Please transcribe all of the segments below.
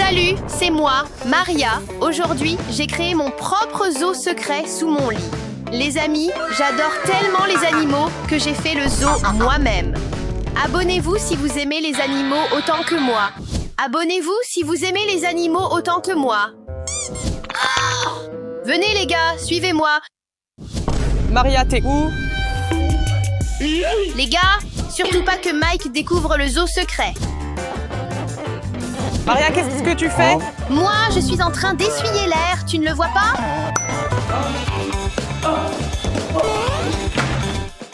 Salut, c'est moi, Maria. Aujourd'hui, j'ai créé mon propre zoo secret sous mon lit. Les amis, j'adore tellement les animaux que j'ai fait le zoo moi-même. Abonnez-vous si vous aimez les animaux autant que moi. Abonnez-vous si vous aimez les animaux autant que moi. Venez les gars, suivez-moi. Maria, t'es où? Les gars, surtout pas que Mike découvre le zoo secret. Maria, qu'est-ce que tu fais? Moi, je suis en train d'essuyer l'air, tu ne le vois pas?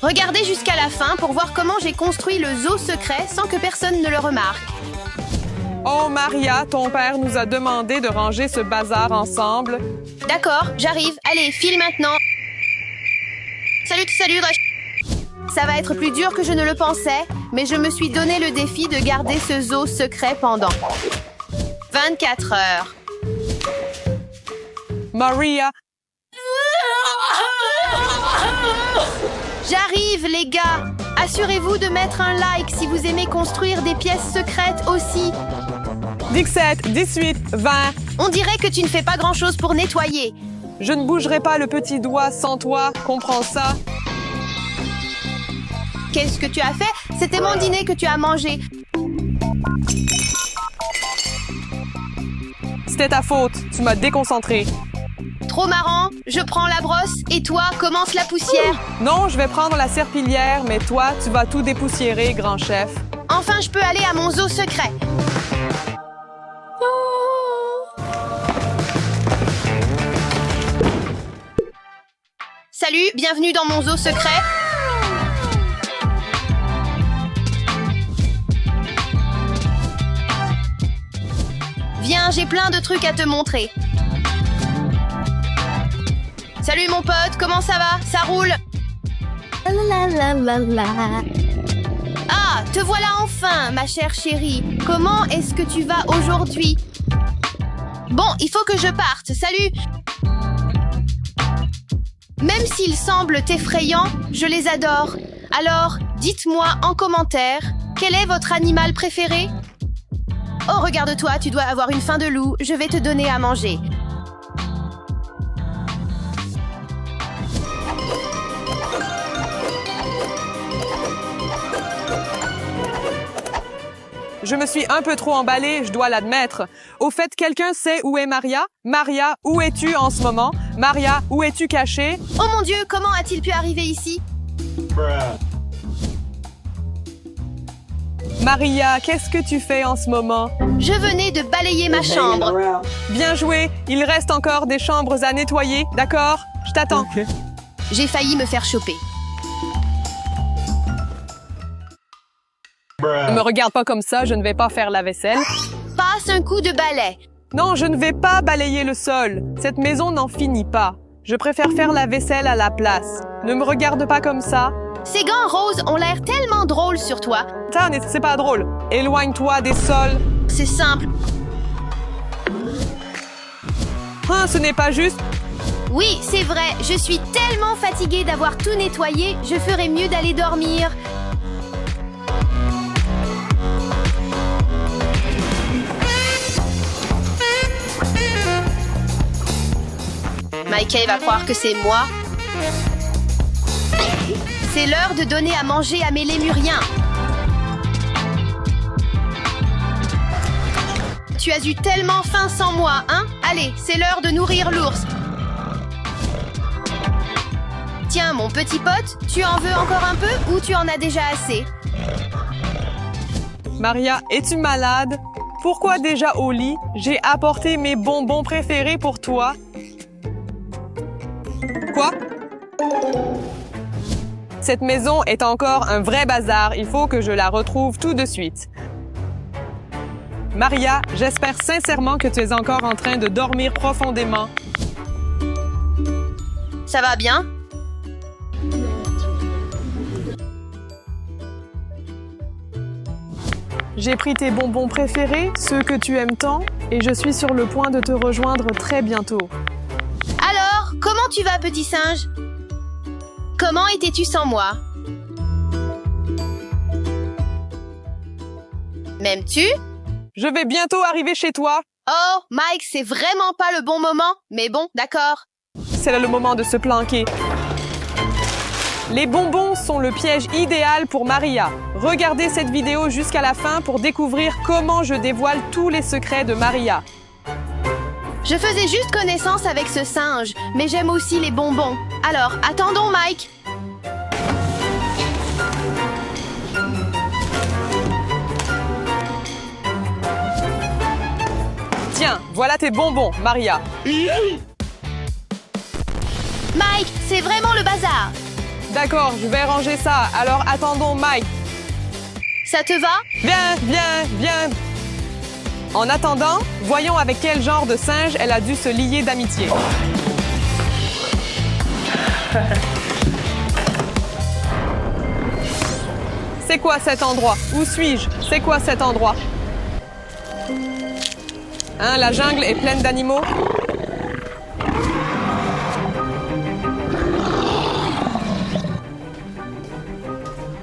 Regardez jusqu'à la fin pour voir comment j'ai construit le zoo secret sans que personne ne le remarque. Oh, Maria, ton père nous a demandé de ranger ce bazar ensemble. D'accord, j'arrive. Allez, file maintenant. Salut, Ça va être plus dur que je ne le pensais, mais je me suis donné le défi de garder ce zoo secret pendant 24 heures. Maria, J'arrive, les gars. Assurez-vous de mettre un like si vous aimez construire des pièces secrètes aussi. 17, 18, 20. On dirait que tu ne fais pas grand-chose pour nettoyer. Je ne bougerai pas le petit doigt sans toi, comprends ça? Qu'est-ce que tu as fait? C'était mon dîner que tu as mangé. C'était ta faute, tu m'as déconcentré. Trop marrant. Je prends la brosse et toi, commence la poussière. Non, je vais prendre la serpillière, mais toi, tu vas tout dépoussiérer, grand chef. Enfin, je peux aller à mon zoo secret. Salut, bienvenue dans mon zoo secret. Viens, j'ai plein de trucs à te montrer. Salut mon pote, comment ça va? Ça roule? Ah, te voilà enfin, ma chère chérie. Comment est-ce que tu vas aujourd'hui? Bon, il faut que je parte. Salut! Même s'ils semblent effrayants, je les adore. Alors, dites-moi en commentaire, quel est votre animal préféré? Oh, regarde-toi, tu dois avoir une faim de loup. Je vais te donner à manger. Je me suis un peu trop emballée, je dois l'admettre. Au fait, quelqu'un sait où est Maria? Maria, où es-tu en ce moment? Maria, où es-tu cachée? Oh mon Dieu, comment a-t-il pu arriver ici? Maria, qu'est-ce que tu fais en ce moment? Je venais de balayer ma chambre. Bien joué, il reste encore des chambres à nettoyer, d'accord? Je t'attends. J'ai failli me faire choper. Ne me regarde pas comme ça, je ne vais pas faire la vaisselle. Passe un coup de balai. Non, je ne vais pas balayer le sol. Cette maison n'en finit pas. Je préfère faire la vaisselle à la place. Ne me regarde pas comme ça. Ces gants roses ont l'air tellement drôles sur toi. Ça, c'est pas drôle. Éloigne-toi des sols. C'est simple. Hein, ce n'est pas juste. Oui, c'est vrai. Je suis tellement fatiguée d'avoir tout nettoyé. Je ferais mieux d'aller dormir. Mikey va croire que c'est moi. C'est l'heure de donner à manger à mes lémuriens. Tu as eu tellement faim sans moi, hein? Allez, c'est l'heure de nourrir l'ours. Tiens, mon petit pote, tu en veux encore un peu ou tu en as déjà assez? Maria, es-tu malade? Pourquoi déjà au lit? J'ai apporté mes bonbons préférés pour toi. Quoi? Cette maison est encore un vrai bazar. Il faut que je la retrouve tout de suite. Maria, j'espère sincèrement que tu es encore en train de dormir profondément. Ça va bien? J'ai pris tes bonbons préférés, ceux que tu aimes tant, et je suis sur le point de te rejoindre très bientôt. Alors, comment tu vas, petit singe? Comment étais-tu sans moi? M'aimes-tu? Je vais bientôt arriver chez toi. Oh, Mike, c'est vraiment pas le bon moment, mais bon, d'accord. C'est là le moment de se planquer. Les bonbons sont le piège idéal pour Maria. Regardez cette vidéo jusqu'à la fin pour découvrir comment je dévoile tous les secrets de Maria. Je faisais juste connaissance avec ce singe, mais j'aime aussi les bonbons. Alors, attendons, Mike. Tiens, voilà tes bonbons, Maria. Mike, c'est vraiment le bazar. D'accord, je vais ranger ça. Alors attendons Mike. Ça te va? Viens. En attendant, voyons avec quel genre de singe elle a dû se lier d'amitié. C'est quoi cet endroit? Où suis-je? C'est quoi cet endroit? Hein, la jungle est pleine d'animaux?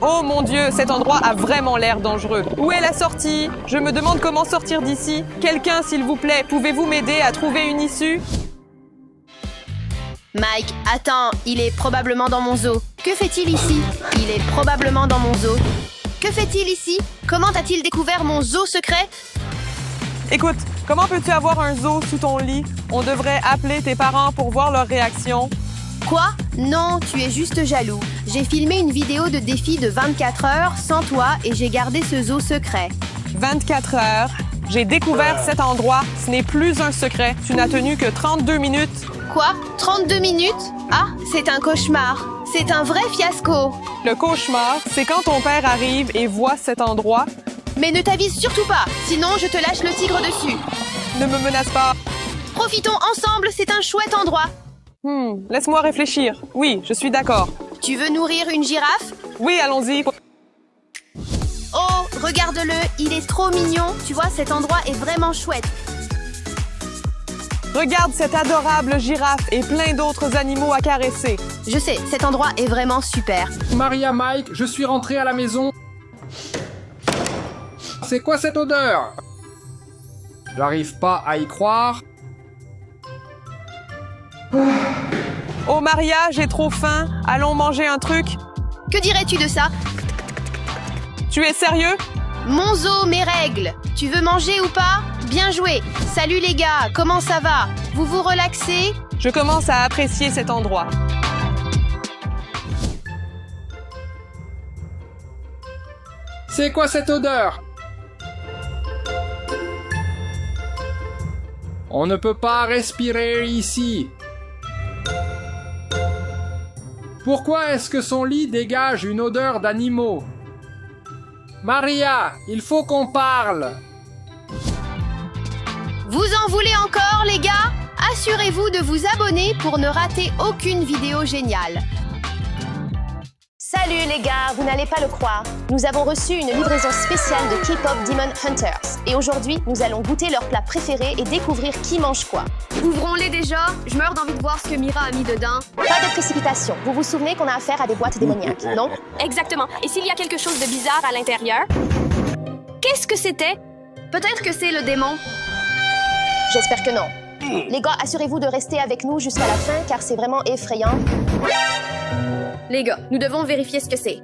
Oh mon Dieu, cet endroit a vraiment l'air dangereux. Où est la sortie? Je me demande comment sortir d'ici. Quelqu'un, s'il vous plaît, pouvez-vous m'aider à trouver une issue? Mike, attends, il est probablement dans mon zoo. Que fait-il ici? Il est probablement dans mon zoo. Que fait-il ici? Comment a-t-il découvert mon zoo secret? Écoute, comment peux-tu avoir un zoo sous ton lit? On devrait appeler tes parents pour voir leur réaction. Quoi? Non, tu es juste jaloux. J'ai filmé une vidéo de défi de 24 heures sans toi et j'ai gardé ce zoo secret. 24 heures. J'ai découvert cet endroit. Ce n'est plus un secret. Tu n'as tenu que 32 minutes. Quoi? 32 minutes? Ah, c'est un cauchemar. C'est un vrai fiasco. Le cauchemar, c'est quand ton père arrive et voit cet endroit. Mais ne t'avise surtout pas, sinon je te lâche le tigre dessus. Ne me menace pas. Profitons ensemble, c'est un chouette endroit. Laisse-moi réfléchir. Oui, je suis d'accord. Tu veux nourrir une girafe? Oui, allons-y. Oh, regarde-le, il est trop mignon. Tu vois, cet endroit est vraiment chouette. Regarde cette adorable girafe et plein d'autres animaux à caresser. Je sais, cet endroit est vraiment super. Maria, Mike, je suis rentré à la maison. C'est quoi cette odeur? J'arrive pas à y croire. Oh Maria, j'ai trop faim. Allons manger un truc. Que dirais-tu de ça? Tu es sérieux? Mon zoo, mes règles. Tu veux manger ou pas? Bien joué. Salut les gars, comment ça va? Vous vous relaxez? Je commence à apprécier cet endroit. C'est quoi cette odeur? On ne peut pas respirer ici. Pourquoi est-ce que son lit dégage une odeur d'animaux? Maria, il faut qu'on parle. Vous en voulez encore, les gars? Assurez-vous de vous abonner pour ne rater aucune vidéo géniale. Salut les gars, vous n'allez pas le croire. Nous avons reçu une livraison spéciale de K-Pop Demon Hunters. Et aujourd'hui, nous allons goûter leur plat préféré et découvrir qui mange quoi. Ouvrons-les déjà. Je meurs d'envie de voir ce que Mira a mis dedans. Pas de précipitation. Vous vous souvenez qu'on a affaire à des boîtes démoniaques, non? Exactement. Et s'il y a quelque chose de bizarre à l'intérieur? Qu'est-ce que c'était? Peut-être que c'est le démon. J'espère que non. Les gars, assurez-vous de rester avec nous jusqu'à la fin car c'est vraiment effrayant. Les gars, nous devons vérifier ce que c'est.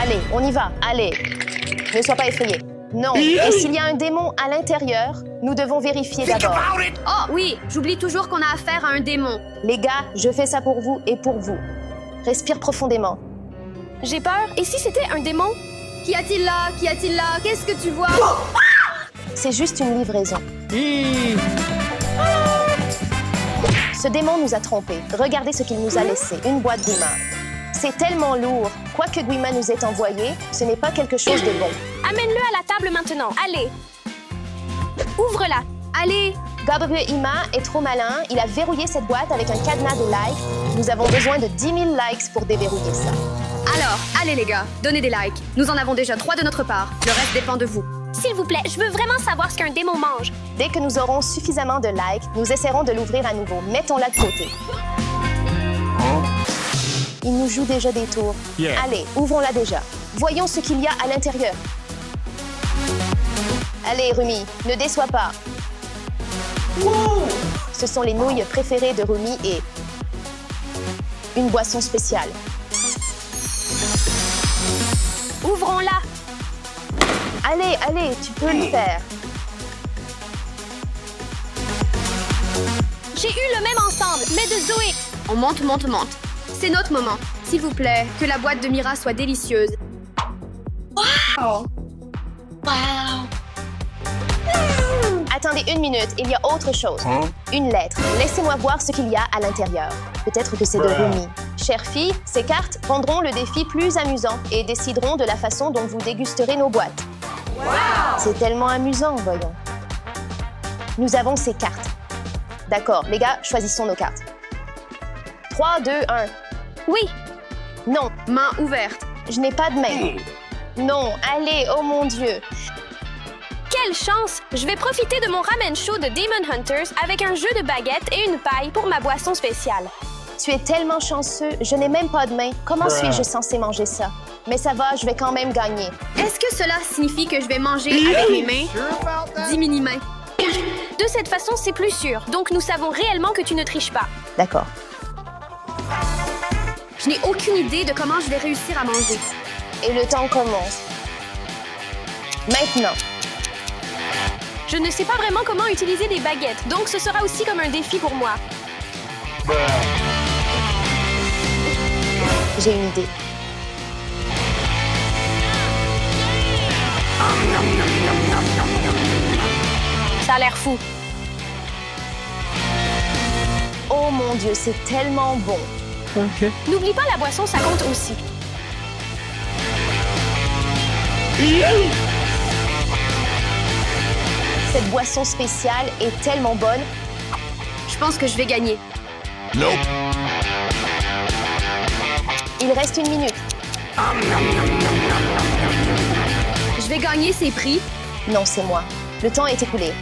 Allez, on y va. Allez. Ne sois pas effrayé. Non. Et s'il y a un démon à l'intérieur, nous devons vérifier d'abord. Oh oui, j'oublie toujours qu'on a affaire à un démon. Les gars, je fais ça pour vous et pour vous. Respire profondément. J'ai peur. Et si c'était un démon? Qu'y a-t-il là? Qu'y a-t-il là? Qu'est-ce que tu vois? C'est juste une livraison. Ce démon nous a trompés. Regardez ce qu'il nous a laissé. Une boîte Guima. C'est tellement lourd. Quoi que Guima nous ait envoyé, ce n'est pas quelque chose de bon. Amène-le à la table maintenant. Allez. Ouvre-la. Allez. Gabriel Ima est trop malin. Il a verrouillé cette boîte avec un cadenas de likes. Nous avons besoin de 10 000 likes pour déverrouiller ça. Alors, allez les gars, donnez des likes. Nous en avons déjà 3 de notre part. Le reste dépend de vous. S'il vous plaît, je veux vraiment savoir ce qu'un démon mange. Dès que nous aurons suffisamment de likes, nous essaierons de l'ouvrir à nouveau. Mettons-la de côté. Il nous joue déjà des tours. Allez, ouvrons-la déjà. Voyons ce qu'il y a à l'intérieur. Allez, Rumi, ne déçois pas. Ce sont les nouilles préférées de Rumi et une boisson spéciale. Ouvrons-la. Allez, allez, tu peux le faire. J'ai eu le même ensemble, mais de Zoé. On monte. C'est notre moment. S'il vous plaît, que la boîte de Mira soit délicieuse. Attendez une minute, il y a autre chose. Une lettre. Laissez-moi voir ce qu'il y a à l'intérieur. Peut-être que c'est de Rumi. Chère fille, ces cartes rendront le défi plus amusant et décideront de la façon dont vous dégusterez nos boîtes. C'est tellement amusant, voyons. Nous avons ces cartes. D'accord, les gars, choisissons nos cartes. 3, 2, 1. Oui, Non, main ouverte. je n'ai pas de main. Non, allez, oh mon Dieu. Quelle chance! Je vais profiter de mon ramen chaud de Demon Hunters avec un jeu de baguette et une paille pour ma boisson spéciale. Tu es tellement chanceux, je n'ai même pas de main. Comment suis-je censé manger ça? Mais ça va, je vais quand même gagner. Est-ce que cela signifie que je vais manger avec mes mains? 10 mini-mains. De cette façon, c'est plus sûr. Donc, nous savons réellement que tu ne triches pas. D'accord. Je n'ai aucune idée de comment je vais réussir à manger. Et le temps commence. Maintenant. Je ne sais pas vraiment comment utiliser des baguettes, donc ce sera aussi comme un défi pour moi. J'ai une idée. Ça a l'air fou. Oh mon Dieu, c'est tellement bon. N'oublie pas, la boisson, ça compte aussi. Cette boisson spéciale est tellement bonne. Je pense que je vais gagner. Il reste une minute. Je vais gagner ces prix. Non, c'est moi. Le temps est écoulé.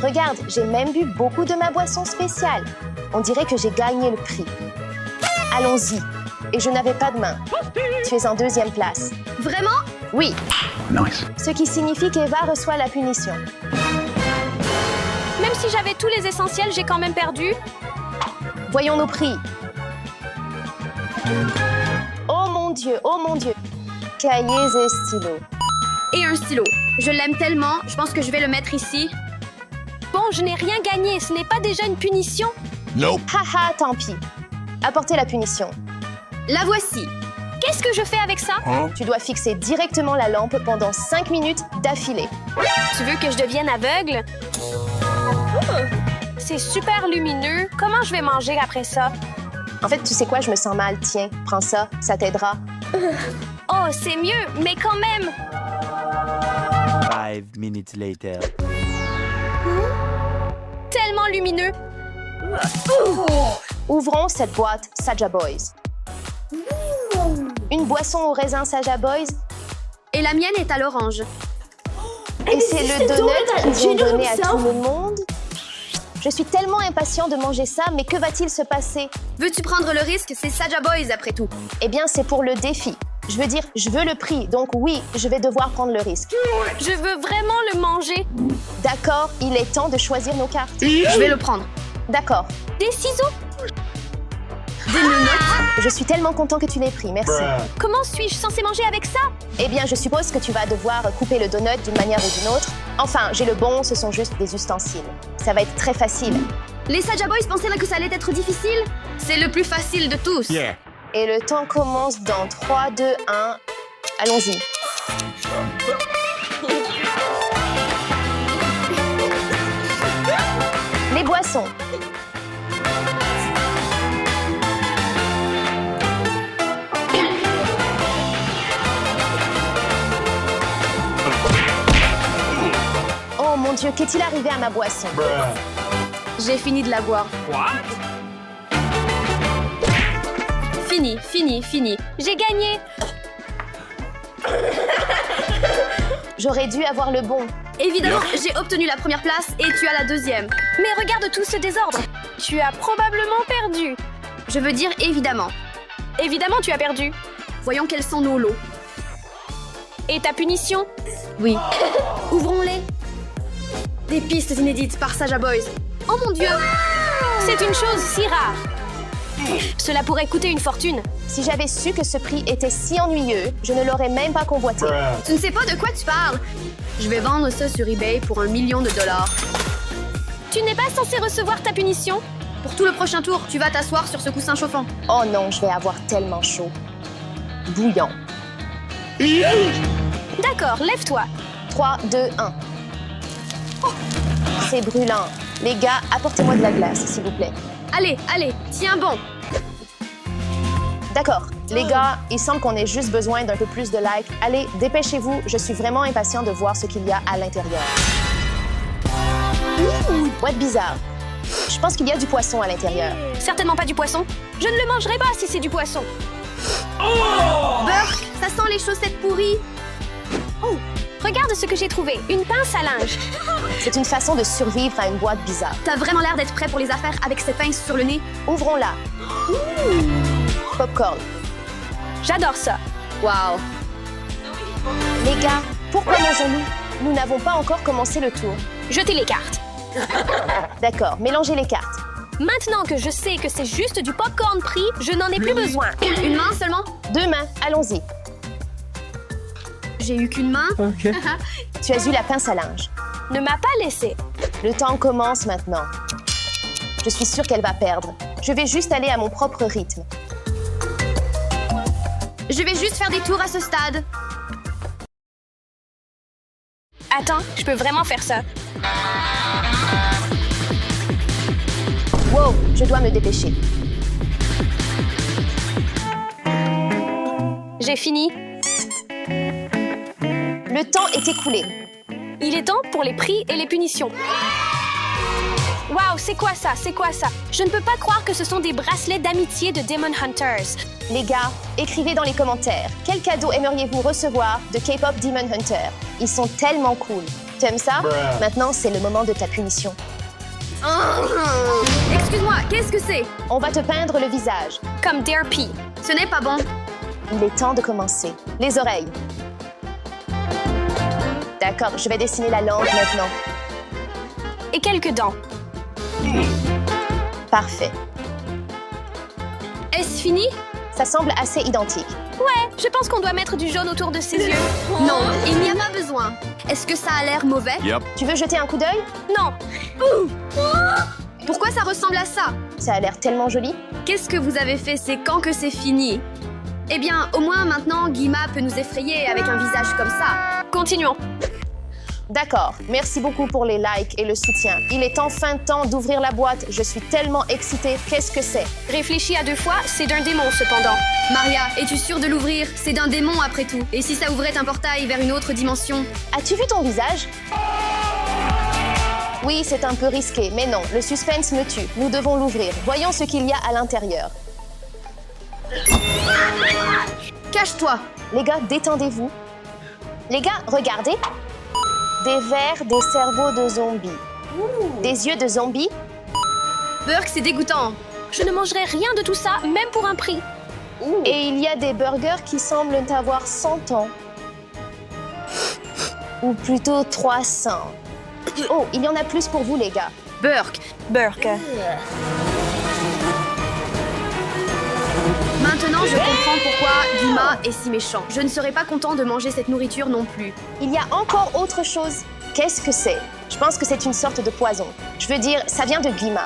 Regarde, j'ai même bu beaucoup de ma boisson spéciale. On dirait que j'ai gagné le prix. Allons-y. Et je n'avais pas de main. Tu es en deuxième place. Vraiment? Oui. Nice. Ce qui signifie qu'Eva reçoit la punition. Même si j'avais tous les essentiels, j'ai quand même perdu. Voyons nos prix. Oh mon Dieu, oh mon Dieu. Cahiers et stylos. Et un stylo. Je l'aime tellement, je pense que je vais le mettre ici. Bon, je n'ai rien gagné, ce n'est pas déjà une punition? Haha, tant pis. Apportez la punition. La voici. Qu'est-ce que je fais avec ça? Tu dois fixer directement la lampe pendant 5 minutes d'affilée. Tu veux que je devienne aveugle? C'est super lumineux. Comment je vais manger après ça? En fait, tu sais quoi, je me sens mal. Tiens, prends ça, ça t'aidera. Oh, c'est mieux, mais quand même. 5 minutes later. Tellement lumineux. Ouvrons cette boîte Saja Boys. Une boisson au raisin Saja Boys. Et la mienne est à l'orange. Et c'est le donut qu'ils ont donné à tout le monde. Je suis tellement impatient de manger ça, mais que va-t-il se passer? Veux-tu prendre le risque? C'est Saja Boys après tout. Eh bien, c'est pour le défi. Je veux dire, je veux le prix, donc oui, je vais devoir prendre le risque. Je veux vraiment le manger. D'accord, il est temps de choisir nos cartes. Je vais le prendre. D'accord. Des ciseaux? Je suis tellement content que tu l'aies pris, merci. Comment suis-je censée manger avec ça? Eh bien, je suppose que tu vas devoir couper le donut d'une manière ou d'une autre. Enfin, j'ai le bon, ce sont juste des ustensiles. Ça va être très facile. Les Saja Boys pensaient que ça allait être difficile? C'est le plus facile de tous. Et le temps commence dans 3, 2, 1. Allons-y. Les boissons. Oh mon Dieu, qu'est-il arrivé à ma boisson? J'ai fini de la boire. Fini. J'ai gagné. J'aurais dû avoir le bon. Évidemment, j'ai obtenu la première place et tu as la deuxième. Mais regarde tout ce désordre. Tu as probablement perdu. Je veux dire évidemment. Évidemment, tu as perdu. Voyons quels sont nos lots. Et ta punition? Oui. Ouvrons-les. Des pistes inédites par Saja Boys. Oh mon Dieu! C'est une chose si rare. Cela pourrait coûter une fortune. Si j'avais su que ce prix était si ennuyeux, je ne l'aurais même pas convoité. Tu ne sais pas de quoi tu parles. Je vais vendre ça sur eBay pour $1 million. Tu n'es pas censé recevoir ta punition? Pour tout le prochain tour, tu vas t'asseoir sur ce coussin chauffant. Oh non, je vais avoir tellement chaud. Bouillant. D'accord, lève-toi. 3, 2, 1. C'est brûlant. Les gars, apportez-moi de la glace, s'il vous plaît. Allez, allez, tiens bon. D'accord. Les gars, il semble qu'on ait juste besoin d'un peu plus de likes. Allez, dépêchez-vous. Je suis vraiment impatient de voir ce qu'il y a à l'intérieur. What bizarre. Je pense qu'il y a du poisson à l'intérieur. Certainement pas du poisson. Je ne le mangerai pas si c'est du poisson. Burk, ça sent les chaussettes pourries. Oh, regarde ce que j'ai trouvé. Une pince à linge. C'est une façon de survivre à une boîte bizarre. T'as vraiment l'air d'être prêt pour les affaires avec ces pinces sur le nez. Ouvrons-la. Popcorn. J'adore ça. Wow. Les gars, pourquoi mangeons-nous? Nous n'avons pas encore commencé le tour. Jetez les cartes. D'accord, mélangez les cartes. Maintenant que je sais que c'est juste du popcorn pris, je n'en ai plus besoin. Une main seulement? 2 mains, allons-y. J'ai eu qu'une main. Tu as eu la pince à linge. Ne m'a pas laissé. Le temps commence maintenant. Je suis sûre qu'elle va perdre. Je vais juste aller à mon propre rythme. Je vais juste faire des tours à ce stade. Attends, je peux vraiment faire ça. Wow, je dois me dépêcher. J'ai fini. Le temps est écoulé. Il est temps pour les prix et les punitions. Waouh, c'est quoi ça? C'est quoi ça? Je ne peux pas croire que ce sont des bracelets d'amitié de Demon Hunters. Les gars, écrivez dans les commentaires. Quel cadeau aimeriez-vous recevoir de K-pop Demon Hunter? Ils sont tellement cool. T'aimes ça? Maintenant, c'est le moment de ta punition. Excuse-moi, qu'est-ce que c'est? On va te peindre le visage. Comme Dare P. Ce n'est pas bon. Il est temps de commencer. Les oreilles. D'accord, je vais dessiner la langue maintenant. Et quelques dents. Parfait. Est-ce fini? Ça semble assez identique. Ouais, je pense qu'on doit mettre du jaune autour de ses yeux. Non, il n'y a pas besoin. Est-ce que ça a l'air mauvais? Tu veux jeter un coup d'œil? Non, Pourquoi ça ressemble à ça? Ça a l'air tellement joli. Qu'est-ce que vous avez fait? C'est quand que c'est fini? Eh bien, au moins maintenant, Guima peut nous effrayer avec un visage comme ça. continuons. D'accord, merci beaucoup pour les likes et le soutien. Il est enfin temps d'ouvrir la boîte. Je suis tellement excitée. Qu'est-ce que c'est? Réfléchis à 2 fois, c'est d'un démon cependant. Maria, es-tu sûre de l'ouvrir? C'est d'un démon après tout. Et si ça ouvrait un portail vers une autre dimension? As-tu vu ton visage? Oui, c'est un peu risqué, mais non, le suspense me tue. Nous devons l'ouvrir. Voyons ce qu'il y a à l'intérieur. Cache-toi! Les gars, détendez-vous. Les gars, regardez. Des vers, des cerveaux de zombies. Des yeux de zombies. Burk, c'est dégoûtant. Je ne mangerai rien de tout ça, même pour un prix. Et il y a des burgers qui semblent avoir 100 ans. Ou plutôt 300. Oh, il y en a plus pour vous, les gars. Burk, Burke. maintenant je comprends pourquoi Guima est si méchant. Je ne serais pas content de manger cette nourriture non plus. Il y a encore autre chose. Qu'est-ce que c'est? Je pense que c'est une sorte de poison. Je veux dire, ça vient de Guima.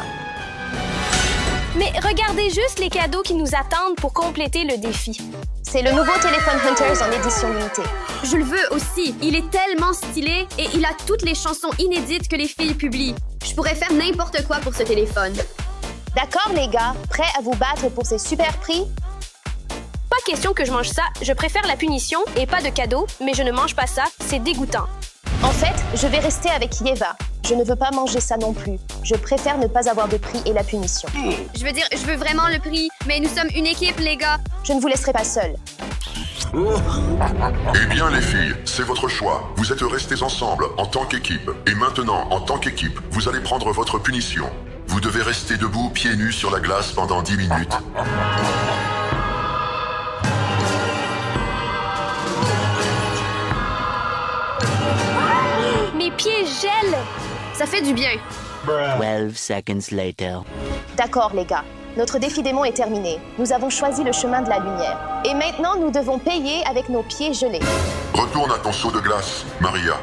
Mais regardez juste les cadeaux qui nous attendent pour compléter le défi. C'est le nouveau téléphone Hunters en édition limitée. Je le veux aussi. Il est tellement stylé et il a toutes les chansons inédites que les filles publient. Je pourrais faire n'importe quoi pour ce téléphone. D'accord, les gars? Prêts à vous battre pour ces super prix? Pas question que je mange ça, je préfère la punition et pas de cadeau, mais je ne mange pas ça, c'est dégoûtant. En fait, je vais rester avec Yeva. Je ne veux pas manger ça non plus. Je préfère ne pas avoir de prix et la punition. Je veux dire, je veux vraiment le prix, mais nous sommes une équipe, les gars. Je ne vous laisserai pas seul. Eh bien les filles, c'est votre choix. Vous êtes restées ensemble en tant qu'équipe. Et maintenant, en tant qu'équipe, vous allez prendre votre punition. Vous devez rester debout, pieds nus sur la glace pendant 10 minutes. pieds gèlent. Ça fait du bien. 12 seconds later. D'accord, les gars. Notre défi démon est terminé. Nous avons choisi le chemin de la lumière. Et maintenant, nous devons payer avec nos pieds gelés. Retourne à ton seau de glace, Maria.